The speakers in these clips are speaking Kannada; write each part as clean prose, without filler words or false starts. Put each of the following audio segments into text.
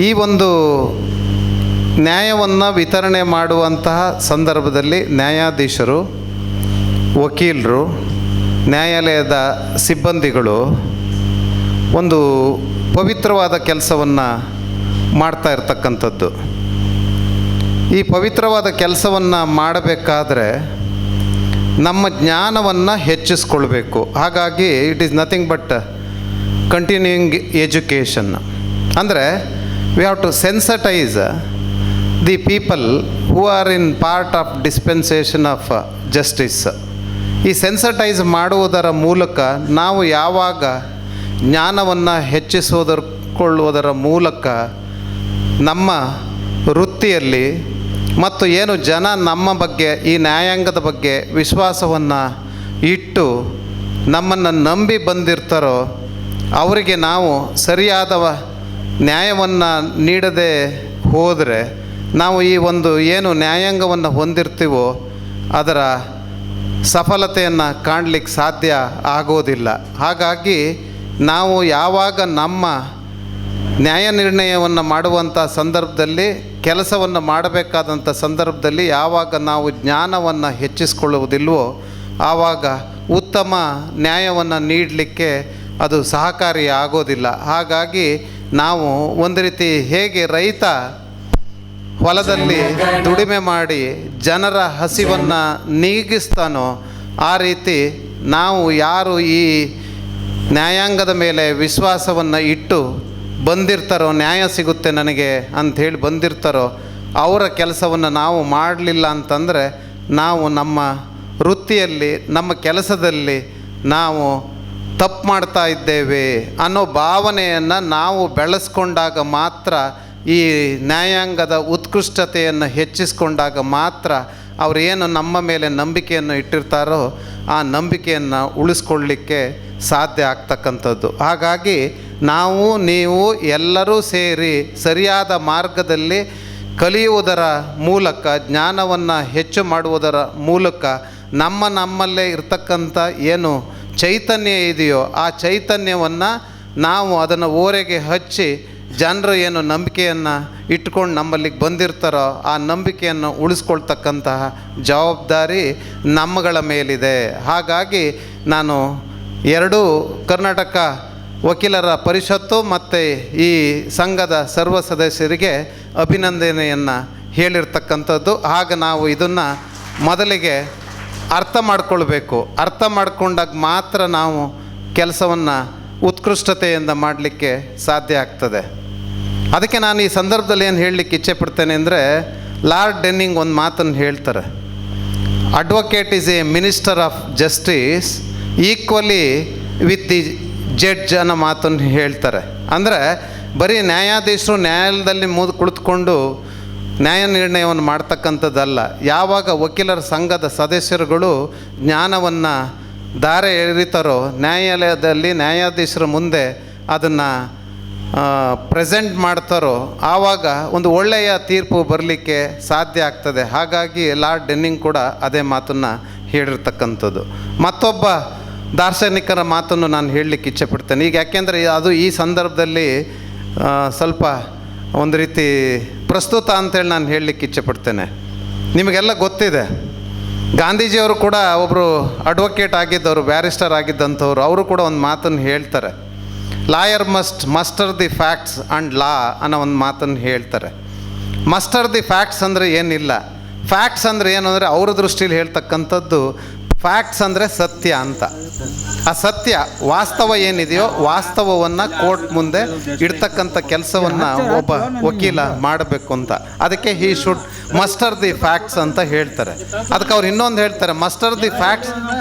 ಈ ಒಂದು ನ್ಯಾಯವನ್ನು ವಿತರಣೆ ಮಾಡುವಂತಹ ಸಂದರ್ಭದಲ್ಲಿ ನ್ಯಾಯಾಧೀಶರು, ವಕೀಲರು, ನ್ಯಾಯಾಲಯದ ಸಿಬ್ಬಂದಿಗಳು ಒಂದು ಪವಿತ್ರವಾದ ಕೆಲಸವನ್ನು ಮಾಡ್ತಾ ಇರ್ತಕ್ಕಂಥದ್ದು. ಈ ಪವಿತ್ರವಾದ ಕೆಲಸವನ್ನು ಮಾಡಬೇಕಾದ್ರೆ ನಮ್ಮ ಜ್ಞಾನವನ್ನು ಹೆಚ್ಚಿಸ್ಕೊಳ್ಬೇಕು. ಹಾಗಾಗಿ it is nothing but continuing education. ಅಂದರೆ we have to sensitize the people who are in part of dispensation of justice. ಈ ಸೆನ್ಸಟೈಸ್ ಮಾಡುವುದರ ಮೂಲಕ ನಾವು ಯಾವಾಗ ಜ್ಞಾನವನ್ನು ಹೆಚ್ಚಿಸುವುದರ ಮೂಲಕ ನಮ್ಮ ವೃತ್ತಿಯಲ್ಲಿ ಮತ್ತು ಏನು ಜನ ನಮ್ಮ ಬಗ್ಗೆ, ಈ ನ್ಯಾಯಾಂಗದ ಬಗ್ಗೆ ವಿಶ್ವಾಸವನ್ನು ಇಟ್ಟು ನಮ್ಮನ್ನು ನಂಬಿ ಬಂದಿರ್ತಾರೋ ಅವರಿಗೆ ನಾವು ಸರಿಯಾದ ನ್ಯಾಯವನ್ನು ನೀಡದೆ ಹೋದರೆ ನಾವು ಈ ಒಂದು ಏನು ನ್ಯಾಯಾಂಗವನ್ನು ಹೊಂದಿರ್ತೀವೋ ಅದರ ಸಫಲತೆಯನ್ನು ಕಾಣಲಿಕ್ಕೆ ಸಾಧ್ಯ ಆಗೋದಿಲ್ಲ. ಹಾಗಾಗಿ ನಾವು ಯಾವಾಗ ನಮ್ಮ ನ್ಯಾಯ ನಿರ್ಣಯವನ್ನು ಮಾಡುವಂಥ ಸಂದರ್ಭದಲ್ಲಿ, ಕೆಲಸವನ್ನು ಮಾಡಬೇಕಾದಂಥ ಸಂದರ್ಭದಲ್ಲಿ ಯಾವಾಗ ನಾವು ಜ್ಞಾನವನ್ನು ಹೆಚ್ಚಿಸಿಕೊಳ್ಳುವುದಿಲ್ವೋ ಆವಾಗ ಉತ್ತಮ ನ್ಯಾಯವನ್ನು ನೀಡಲಿಕ್ಕೆ ಅದು ಸಹಕಾರಿ ಆಗೋದಿಲ್ಲ. ಹಾಗಾಗಿ ನಾವು ಒಂದು ರೀತಿ ಹೇಗೆ ರೈತ ಹೊಲದಲ್ಲಿ ದುಡಿಮೆ ಮಾಡಿ ಜನರ ಹಸಿವನ್ನು ನೀಗಿಸ್ತಾನೋ ಆ ರೀತಿ ನಾವು ಯಾರು ಈ ನ್ಯಾಯಾಂಗದ ಮೇಲೆ ವಿಶ್ವಾಸವನ್ನು ಇಟ್ಟು ಬಂದಿರ್ತಾರೋ, ನ್ಯಾಯ ಸಿಗುತ್ತೆ ನನಗೆ ಅಂಥೇಳಿ ಬಂದಿರ್ತಾರೋ ಅವರ ಕೆಲಸವನ್ನು ನಾವು ಮಾಡಲಿಲ್ಲ ಅಂತಂದರೆ ನಾವು ನಮ್ಮ ವೃತ್ತಿಯಲ್ಲಿ, ನಮ್ಮ ಕೆಲಸದಲ್ಲಿ ನಾವು ತಪ್ಪು ಮಾಡ್ತಾ ಇದ್ದೇವೆ ಅನ್ನೋ ಭಾವನೆಯನ್ನು ನಾವು ಬೆಳೆಸ್ಕೊಂಡಾಗ ಮಾತ್ರ, ಈ ನ್ಯಾಯಾಂಗದ ಉತ್ಕೃಷ್ಟತೆಯನ್ನು ಹೆಚ್ಚಿಸ್ಕೊಂಡಾಗ ಮಾತ್ರ ಅವರು ಏನು ನಮ್ಮ ಮೇಲೆ ನಂಬಿಕೆಯನ್ನು ಇಟ್ಟಿರ್ತಾರೋ ಆ ನಂಬಿಕೆಯನ್ನು ಉಳಿಸ್ಕೊಳ್ಳಿಕ್ಕೆ ಸಾಧ್ಯ ಆಗ್ತಕ್ಕಂಥದ್ದು. ಹಾಗಾಗಿ ನಾವು ನೀವು ಎಲ್ಲರೂ ಸೇರಿ ಸರಿಯಾದ ಮಾರ್ಗದಲ್ಲಿ ಕಲಿಯುವುದರ ಮೂಲಕ, ಜ್ಞಾನವನ್ನು ಹೆಚ್ಚು ಮಾಡುವುದರ ಮೂಲಕ ನಮ್ಮಲ್ಲೇ ಇರ್ತಕ್ಕಂಥ ಏನು ಚೈತನ್ಯ ಇದೆಯೋ ಆ ಚೈತನ್ಯವನ್ನು ನಾವು ಅದನ್ನು ಓರೆಗೆ ಹಚ್ಚಿ ಜನರು ಏನು ನಂಬಿಕೆಯನ್ನು ಇಟ್ಕೊಂಡು ನಮ್ಮಲ್ಲಿಗೆ ಬಂದಿರ್ತಾರೋ ಆ ನಂಬಿಕೆಯನ್ನು ಉಳಿಸ್ಕೊಳ್ತಕ್ಕಂತಹ ಜವಾಬ್ದಾರಿ ನಮ್ಮಗಳ ಮೇಲಿದೆ. ಹಾಗಾಗಿ ನಾನು ಎರಡೂ ಕರ್ನಾಟಕ ವಕೀಲರ ಪರಿಷತ್ತು ಮತ್ತು ಈ ಸಂಘದ ಸರ್ವ ಸದಸ್ಯರಿಗೆ ಅಭಿನಂದನೆಯನ್ನು ಹೇಳಿರ್ತಕ್ಕಂಥದ್ದು. ಆಗ ನಾವು ಇದನ್ನು ಮೊದಲಿಗೆ ಅರ್ಥ ಮಾಡಿಕೊಳ್ಬೇಕು. ಅರ್ಥ ಮಾಡಿಕೊಂಡಾಗ ಮಾತ್ರ ನಾವು ಕೆಲಸವನ್ನು ಉತ್ಕೃಷ್ಟತೆಯಿಂದ ಮಾಡಲಿಕ್ಕೆ ಸಾಧ್ಯ ಆಗ್ತದೆ. ಅದಕ್ಕೆ ನಾನು ಈ ಸಂದರ್ಭದಲ್ಲಿ ಏನು ಹೇಳಲಿಕ್ಕೆ ಇಚ್ಛೆ ಪಡ್ತೇನೆ ಅಂದರೆ, ಲಾರ್ಡ್ ಡೆನ್ನಿಂಗ್ ಒಂದು ಮಾತನ್ನು ಹೇಳ್ತಾರೆ, advocate is A minister of justice equally with the judge ಅನ್ನೋ ಮಾತನ್ನು ಹೇಳ್ತಾರೆ. ಅಂದರೆ ಬರೀ ನ್ಯಾಯಾಧೀಶರು ನ್ಯಾಯಾಲಯದಲ್ಲಿ ಕುಳಿತುಕೊಂಡು ನ್ಯಾಯ ನಿರ್ಣಯವನ್ನು ಮಾಡ್ತಕ್ಕಂಥದ್ದಲ್ಲ. ಯಾವಾಗ ವಕೀಲರ ಸಂಘದ ಸದಸ್ಯರುಗಳು ಜ್ಞಾನವನ್ನು ಧಾರೆ ಎರಿತಾರೋ ನ್ಯಾಯಾಲಯದಲ್ಲಿ ನ್ಯಾಯಾಧೀಶರ ಮುಂದೆ ಅದನ್ನು ಪ್ರೆಸೆಂಟ್ ಮಾಡ್ತಾರೋ ಆವಾಗ ಒಂದು ಒಳ್ಳೆಯ ತೀರ್ಪು ಬರಲಿಕ್ಕೆ ಸಾಧ್ಯ ಆಗ್ತದೆ. ಹಾಗಾಗಿ ಲಾರ್ಡ್ ಡೆನ್ನಿಂಗ್ ಕೂಡ ಅದೇ ಮಾತನ್ನು ಹೇಳಿರ್ತಕ್ಕಂಥದ್ದು. ಮತ್ತೊಬ್ಬ ದಾರ್ಶನಿಕರ ಮಾತನ್ನು ನಾನು ಹೇಳಲಿಕ್ಕೆ ಇಚ್ಛೆಪಡ್ತೇನೆ. ಈಗ ಯಾಕೆಂದರೆ ಅದು ಈ ಸಂದರ್ಭದಲ್ಲಿ ಸ್ವಲ್ಪ ಒಂದು ರೀತಿ ಪ್ರಸ್ತುತ ಅಂತೇಳಿ ನಾನು ಹೇಳಲಿಕ್ಕೆ ಇಚ್ಛೆಪಡ್ತೇನೆ. ನಿಮಗೆಲ್ಲ ಗೊತ್ತಿದೆ, ಗಾಂಧೀಜಿಯವರು ಕೂಡ ಒಬ್ಬರು ಅಡ್ವೊಕೇಟ್ ಆಗಿದ್ದವರು, ಬ್ಯಾರಿಸ್ಟರ್ ಆಗಿದ್ದಂಥವ್ರು. ಅವರು ಕೂಡ ಒಂದು ಮಾತನ್ನು ಹೇಳ್ತಾರೆ, lawyer must muster the facts and law ಅನ್ನೋ ಒಂದು ಮಾತನ್ನು ಹೇಳ್ತಾರೆ. ಮಸ್ಟರ್ ದಿ ಫ್ಯಾಕ್ಟ್ಸ್ ಅಂದರೆ ಏನಿಲ್ಲ. ಫ್ಯಾಕ್ಟ್ಸ್ ಅಂದರೆ ಏನು ಅಂದರೆ ಅವ್ರ ದೃಷ್ಟಿಯಲ್ಲಿ ಹೇಳ್ತಕ್ಕಂಥದ್ದು ಫ್ಯಾಕ್ಟ್ಸ್ ಅಂದರೆ ಸತ್ಯ ಅಂತ. ಆ ಸತ್ಯ ವಾಸ್ತವ ಏನಿದೆಯೋ ವಾಸ್ತವವನ್ನು ಕೋರ್ಟ್ ಮುಂದೆ ಇಡ್ತಕ್ಕಂಥ ಕೆಲಸವನ್ನು ಒಬ್ಬ ವಕೀಲ ಮಾಡಬೇಕು ಅಂತ. ಅದಕ್ಕೆ he should muster the facts ಅಂತ ಹೇಳ್ತಾರೆ. ಅದಕ್ಕೆ ಅವ್ರು ಇನ್ನೊಂದು ಹೇಳ್ತಾರೆ, ಮಸ್ಟರ್ ದಿ ಫ್ಯಾಕ್ಟ್ಸ್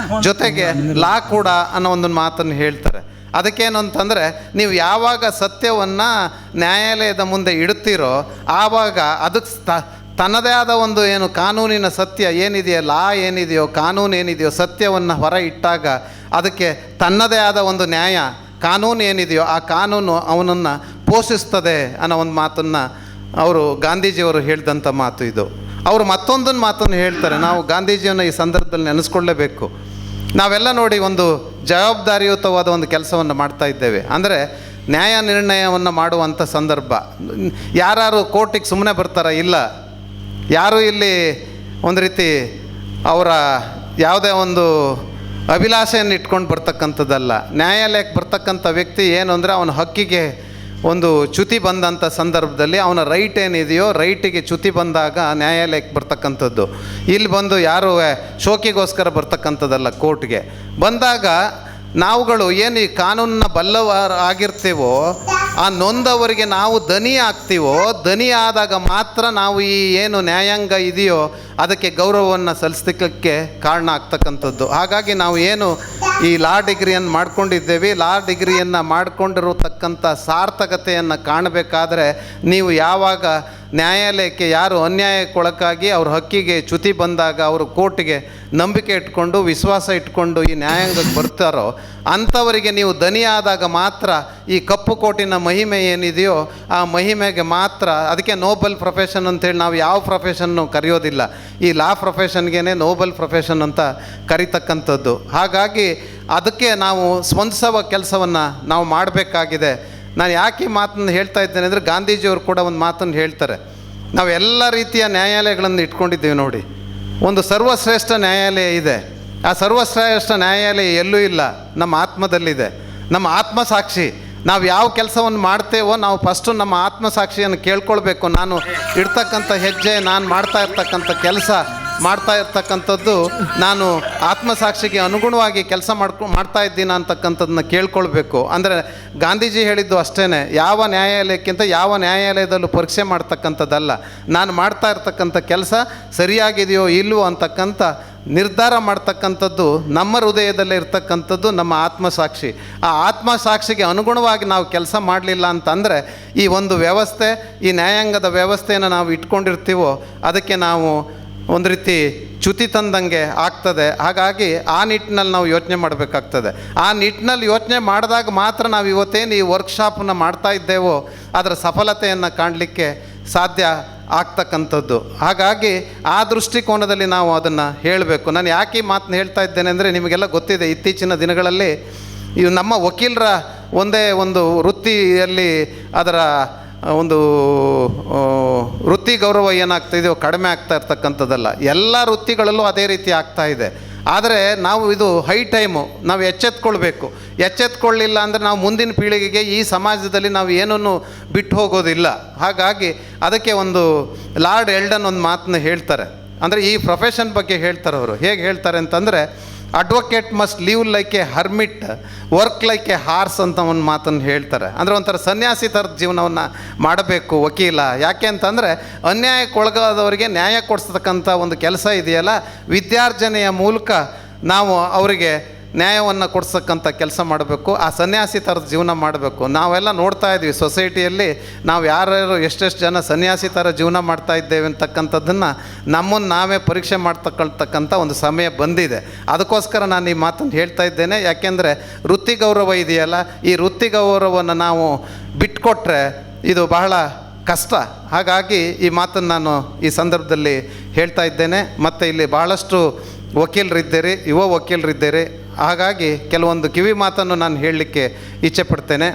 ಜೊತೆಗೆ ಲಾ ಕೂಡ ಅನ್ನೋ ಒಂದು ಮಾತನ್ನು ಹೇಳ್ತಾರೆ. ಅದಕ್ಕೇನು ಅಂತಂದರೆ, ನೀವು ಯಾವಾಗ ಸತ್ಯವನ್ನು ನ್ಯಾಯಾಲಯದ ಮುಂದೆ ಇಡ್ತೀರೋ ಆವಾಗ ಅದಕ್ಕೆ ತನ್ನದೇ ಆದ ಒಂದು ಏನು ಕಾನೂನಿನ ಸತ್ಯ ಏನಿದೆಯೋ, ಲಾ ಏನಿದೆಯೋ, ಕಾನೂನು ಏನಿದೆಯೋ, ಸತ್ಯವನ್ನು ಹೊರ ಇಟ್ಟಾಗ ಅದಕ್ಕೆ ತನ್ನದೇ ಆದ ಒಂದು ನ್ಯಾಯ ಕಾನೂನು ಏನಿದೆಯೋ ಆ ಕಾನೂನು ಅವನನ್ನು ಪೋಷಿಸ್ತದೆ ಅನ್ನೋ ಒಂದು ಮಾತನ್ನು ಅವರು ಗಾಂಧೀಜಿಯವರು ಹೇಳಿದಂಥ ಮಾತು ಇದು. ಅವರು ಮತ್ತೊಂದನ್ನು ಮಾತನ್ನು ಹೇಳ್ತಾರೆ, ನಾವು ಗಾಂಧೀಜಿಯನ್ನು ಈ ಸಂದರ್ಭದಲ್ಲಿ ನೆನೆಸ್ಕೊಳ್ಳೇಬೇಕು. ನಾವೆಲ್ಲ ನೋಡಿ ಒಂದು ಜವಾಬ್ದಾರಿಯುತವಾದ ಒಂದು ಕೆಲಸವನ್ನು ಮಾಡ್ತಾ ಇದ್ದೇವೆ. ಅಂದರೆ ನ್ಯಾಯ ನಿರ್ಣಯವನ್ನು ಮಾಡುವಂಥ ಸಂದರ್ಭ. ಯಾರು ಕೋರ್ಟಿಗೆ ಸುಮ್ಮನೆ ಬರ್ತಾರ? ಇಲ್ಲ. ಯಾರು ಇಲ್ಲಿ ಒಂದು ರೀತಿ ಅವರ ಯಾವುದೇ ಒಂದು ಅಭಿಲಾಷೆಯನ್ನು ಇಟ್ಕೊಂಡು ಬರ್ತಕ್ಕಂಥದ್ದಲ್ಲ. ನ್ಯಾಯಾಲಯಕ್ಕೆ ಬರ್ತಕ್ಕಂಥ ವ್ಯಕ್ತಿ ಏನು ಅಂದರೆ ಅವನ ಹಕ್ಕಿಗೆ ಒಂದು ಚ್ಯುತಿ ಬಂದಂಥ ಸಂದರ್ಭದಲ್ಲಿ ಅವನ ರೈಟ್ ಏನಿದೆಯೋ ರೈಟಿಗೆ ಚ್ಯುತಿ ಬಂದಾಗ ನ್ಯಾಯಾಲಯಕ್ಕೆ ಬರ್ತಕ್ಕಂಥದ್ದು. ಇಲ್ಲಿ ಬಂದು ಯಾರು ಶೋಕಿಗೋಸ್ಕರ ಬರ್ತಕ್ಕಂಥದ್ದಲ್ಲ. ಕೋರ್ಟ್ಗೆ ಬಂದಾಗ ನಾವುಗಳು ಏನು ಈ ಕಾನೂನನ್ನ ಬಲ್ಲವರಾಗಿರ್ತೀವೋ ಆ ನೊಂದವರಿಗೆ ನಾವು ದನಿ ಆಗ್ತೀವೋ, ದನಿ ಆದಾಗ ಮಾತ್ರ ನಾವು ಈ ಏನು ನ್ಯಾಯಾಂಗ ಇದೆಯೋ ಅದಕ್ಕೆ ಗೌರವವನ್ನು ಸಲ್ಲಿಸಲಿಕ್ಕೆ ಕಾರಣ ಆಗ್ತಕ್ಕಂಥದ್ದು. ಹಾಗಾಗಿ ನಾವು ಏನು ಈ ಲಾ ಡಿಗ್ರಿಯನ್ನು ಮಾಡ್ಕೊಂಡಿದ್ದೇವೆ, ಲಾ ಡಿಗ್ರಿಯನ್ನು ಮಾಡಿಕೊಂಡಿರತಕ್ಕಂಥ ಸಾರ್ಥಕತೆಯನ್ನು ಕಾಣಬೇಕಾದ್ರೆ ನೀವು ಯಾವಾಗ ನ್ಯಾಯಾಲಯಕ್ಕೆ ಯಾರು ಅನ್ಯಾಯಕ್ಕೊಳಗಾಗಿ ಅವ್ರ ಹಕ್ಕಿಗೆ ಚ್ಯುತಿ ಬಂದಾಗ ಅವರು ಕೋರ್ಟಿಗೆ ನಂಬಿಕೆ ಇಟ್ಕೊಂಡು ವಿಶ್ವಾಸ ಇಟ್ಕೊಂಡು ಈ ನ್ಯಾಯಾಂಗಕ್ಕೆ ಬರ್ತಾರೋ ಅಂಥವರಿಗೆ ನೀವು ದನಿಯಾದಾಗ ಮಾತ್ರ ಈ ಕಪ್ಪು ಕೋಟಿನ ಮಹಿಮೆ ಏನಿದೆಯೋ ಆ ಮಹಿಮೆಗೆ ಮಾತ್ರ. ಅದಕ್ಕೆ ನೋಬಲ್ ಪ್ರೊಫೆಷನ್ ಅಂತೇಳಿ ನಾವು ಯಾವ ಪ್ರೊಫೆಷನ್ನು ಕರೆಯೋದಿಲ್ಲ, ಈ ಲಾ ಪ್ರೊಫೆಷನ್ಗೇ ನೋಬಲ್ ಪ್ರೊಫೆಷನ್ ಅಂತ ಕರಿತಕ್ಕಂಥದ್ದು. ಹಾಗಾಗಿ ಅದಕ್ಕೆ ನಾವು ಸ್ಪಂದಿಸುವ ಕೆಲಸವನ್ನು ನಾವು ಮಾಡಬೇಕಾಗಿದೆ. ನಾನು ಯಾಕೆ ಈ ಮಾತನ್ನು ಹೇಳ್ತಾ ಇದ್ದೇನೆ ಅಂದರೆ ಗಾಂಧೀಜಿಯವರು ಕೂಡ ಒಂದು ಮಾತನ್ನು ಹೇಳ್ತಾರೆ. ನಾವು ಎಲ್ಲ ರೀತಿಯ ನ್ಯಾಯಾಲಯಗಳನ್ನು ಇಟ್ಕೊಂಡಿದ್ದೀವಿ ನೋಡಿ. ಒಂದು ಸರ್ವಶ್ರೇಷ್ಠ ನ್ಯಾಯಾಲಯ ಇದೆ. ಆ ಸರ್ವಶ್ರೇಷ್ಠ ನ್ಯಾಯಾಲಯ ಎಲ್ಲೂ ಇಲ್ಲ, ನಮ್ಮ ಆತ್ಮದಲ್ಲಿದೆ. ನಮ್ಮ ಆತ್ಮಸಾಕ್ಷಿ ನಾವು ಯಾವ ಕೆಲಸವನ್ನು ಮಾಡ್ತೇವೋ ನಾವು ಫಸ್ಟು ನಮ್ಮ ಆತ್ಮಸಾಕ್ಷಿಯನ್ನು ಕೇಳ್ಕೊಳ್ಬೇಕು. ನಾನು ಇಡ್ತಕ್ಕಂಥ ಹೆಜ್ಜೆ, ನಾನು ಮಾಡ್ತಾ ಇರ್ತಕ್ಕಂಥ ಕೆಲಸ, ಮಾಡ್ತಾ ಇರ್ತಕ್ಕಂಥದ್ದು ನಾನು ಆತ್ಮಸಾಕ್ಷಿಗೆ ಅನುಗುಣವಾಗಿ ಕೆಲಸ ಮಾಡ್ತಾ ಇದ್ದೀನ ಅಂತಕ್ಕಂಥದ್ದನ್ನ ಕೇಳ್ಕೊಳ್ಬೇಕು. ಅಂದರೆ ಗಾಂಧೀಜಿ ಹೇಳಿದ್ದು ಅಷ್ಟೇ, ಯಾವ ನ್ಯಾಯಾಲಯಕ್ಕಿಂತ ಯಾವ ನ್ಯಾಯಾಲಯದಲ್ಲೂ ಪರೀಕ್ಷೆ ಮಾಡ್ತಕ್ಕಂಥದ್ದಲ್ಲ, ನಾನು ಮಾಡ್ತಾ ಇರ್ತಕ್ಕಂಥ ಕೆಲಸ ಸರಿಯಾಗಿದೆಯೋ ಇಲ್ವೋ ಅಂತಕ್ಕಂಥ ನಿರ್ಧಾರ ಮಾಡ್ತಕ್ಕಂಥದ್ದು ನಮ್ಮ ಹೃದಯದಲ್ಲೇ ಇರ್ತಕ್ಕಂಥದ್ದು ನಮ್ಮ ಆತ್ಮಸಾಕ್ಷಿ. ಆ ಆತ್ಮಸಾಕ್ಷಿಗೆ ಅನುಗುಣವಾಗಿ ನಾವು ಕೆಲಸ ಮಾಡಲಿಲ್ಲ ಅಂತಂದರೆ ಈ ಒಂದು ವ್ಯವಸ್ಥೆ, ಈ ನ್ಯಾಯಾಂಗದ ವ್ಯವಸ್ಥೆಯನ್ನು ನಾವು ಇಟ್ಕೊಂಡಿರ್ತೀವೋ ಅದಕ್ಕೆ ನಾವು ಒಂದು ರೀತಿ ಚ್ಯುತಿ ತಂದಂಗೆ ಆಗ್ತದೆ. ಹಾಗಾಗಿ ಆ ನಿಟ್ಟಿನಲ್ಲಿ ನಾವು ಯೋಚನೆ ಮಾಡಬೇಕಾಗ್ತದೆ. ಆ ನಿಟ್ಟಿನಲ್ಲಿ ಯೋಚನೆ ಮಾಡಿದಾಗ ಮಾತ್ರ ನಾವು ಇವತ್ತೇನು ಈ ವರ್ಕ್ಶಾಪನ್ನು ಮಾಡ್ತಾ ಇದ್ದೇವೋ ಅದರ ಸಫಲತೆಯನ್ನು ಕಾಣಲಿಕ್ಕೆ ಸಾಧ್ಯ ಆಗ್ತಕ್ಕಂಥದ್ದು. ಹಾಗಾಗಿ ಆ ದೃಷ್ಟಿಕೋನದಲ್ಲಿ ನಾವು ಅದನ್ನು ಹೇಳಬೇಕು. ನಾನು ಯಾಕೆ ಈ ಮಾತನ್ನ ಹೇಳ್ತಾ ಇದ್ದೇನೆ ಅಂದರೆ ನಿಮಗೆಲ್ಲ ಗೊತ್ತಿದೆ, ಇತ್ತೀಚಿನ ದಿನಗಳಲ್ಲಿ ಇವು ನಮ್ಮ ವಕೀಲರ ಒಂದೇ ಒಂದು ವೃತ್ತಿಯಲ್ಲಿ ಅದರ ಒಂದು ವೃತ್ತಿ ಗೌರವ ಏನಾಗ್ತಾಯಿದೆಯೋ ಕಡಿಮೆ ಆಗ್ತಾ ಇರ್ತಕ್ಕಂಥದ್ದಲ್ಲ, ಎಲ್ಲ ವೃತ್ತಿಗಳಲ್ಲೂ ಅದೇ ರೀತಿ ಆಗ್ತಾ ಇದೆ. ಆದರೆ ನಾವು ಇದು ಹೈ ಟೈಮು, ನಾವು ಎಚ್ಚೆತ್ಕೊಳ್ಬೇಕು. ಎಚ್ಚೆತ್ಕೊಳ್ಳಿಲ್ಲ ಅಂದರೆ ನಾವು ಮುಂದಿನ ಪೀಳಿಗೆಗೆ ಈ ಸಮಾಜದಲ್ಲಿ ನಾವು ಏನನ್ನು ಬಿಟ್ಟು ಹೋಗೋದಿಲ್ಲ. ಹಾಗಾಗಿ ಅದಕ್ಕೆ ಒಂದು ಲಾರ್ಡ್ ಎಲ್ಡನ್ ಒಂದು ಮಾತನ್ನ ಹೇಳ್ತಾರೆ. ಅಂದರೆ ಈ ಪ್ರೊಫೆಷನ್ ಬಗ್ಗೆ ಹೇಳ್ತಾರೆ ಅವರು. ಹೇಗೆ ಹೇಳ್ತಾರೆ ಅಂತಂದರೆ, advocate must leave like A hermit, work like A horse ಅಂತ ಒಂದು ಮಾತನ್ನು ಹೇಳ್ತಾರೆ. ಅಂದರೆ ಒಂಥರ ಸನ್ಯಾಸಿ ಥರದ ಜೀವನವನ್ನು ಮಾಡಬೇಕು ವಕೀಲ. ಯಾಕೆ ಅಂತಂದರೆ ಅನ್ಯಾಯಕ್ಕೊಳಗಾದವರಿಗೆ ನ್ಯಾಯ ಕೊಡಿಸ್ತಕ್ಕಂಥ ಒಂದು ಕೆಲಸ ಇದೆಯಲ್ಲ, ವಿದ್ಯಾರ್ಜನೆಯ ಮೂಲಕ ನಾವು ಅವರಿಗೆ ನ್ಯಾಯವನ್ನು ಕೊಡಿಸ್ತಕ್ಕಂಥ ಕೆಲಸ ಮಾಡಬೇಕು. ಆ ಸನ್ಯಾಸಿ ಥರದ ಜೀವನ ಮಾಡಬೇಕು. ನಾವೆಲ್ಲ ನೋಡ್ತಾ ಇದ್ವಿ ಸೊಸೈಟಿಯಲ್ಲಿ, ನಾವು ಯಾರ್ಯಾರು ಎಷ್ಟೆಷ್ಟು ಜನ ಸನ್ಯಾಸಿ ಥರ ಜೀವನ ಮಾಡ್ತಾ ಇದ್ದೇವೆ ಅಂತಕ್ಕಂಥದ್ದನ್ನು ನಮ್ಮನ್ನು ನಾವೇ ಪರೀಕ್ಷೆ ಮಾಡ್ತಕ್ಕಂಥ ಒಂದು ಸಮಯ ಬಂದಿದೆ. ಅದಕ್ಕೋಸ್ಕರ ನಾನು ಈ ಮಾತನ್ನು ಹೇಳ್ತಾ ಇದ್ದೇನೆ. ಯಾಕೆಂದರೆ ವೃತ್ತಿ ಗೌರವ ಇದೆಯಲ್ಲ, ಈ ವೃತ್ತಿ ಗೌರವವನ್ನು ನಾವು ಬಿಟ್ಕೊಟ್ರೆ ಇದು ಬಹಳ ಕಷ್ಟ. ಹಾಗಾಗಿ ಈ ಮಾತನ್ನು ನಾನು ಈ ಸಂದರ್ಭದಲ್ಲಿ ಹೇಳ್ತಾ ಇದ್ದೇನೆ. ಮತ್ತು ಇಲ್ಲಿ ಬಹಳಷ್ಟು ವಕೀಲರಿದ್ದೀರಿ, ಯುವ ವಕೀಲರಿದ್ದೀರಿ. ಹಾಗಾಗಿ ಕೆಲವೊಂದು ಕಿವಿ ಮಾತನ್ನು ನಾನು ಹೇಳಲಿಕ್ಕೆ ಇಚ್ಛೆಪಡ್ತೇನೆ.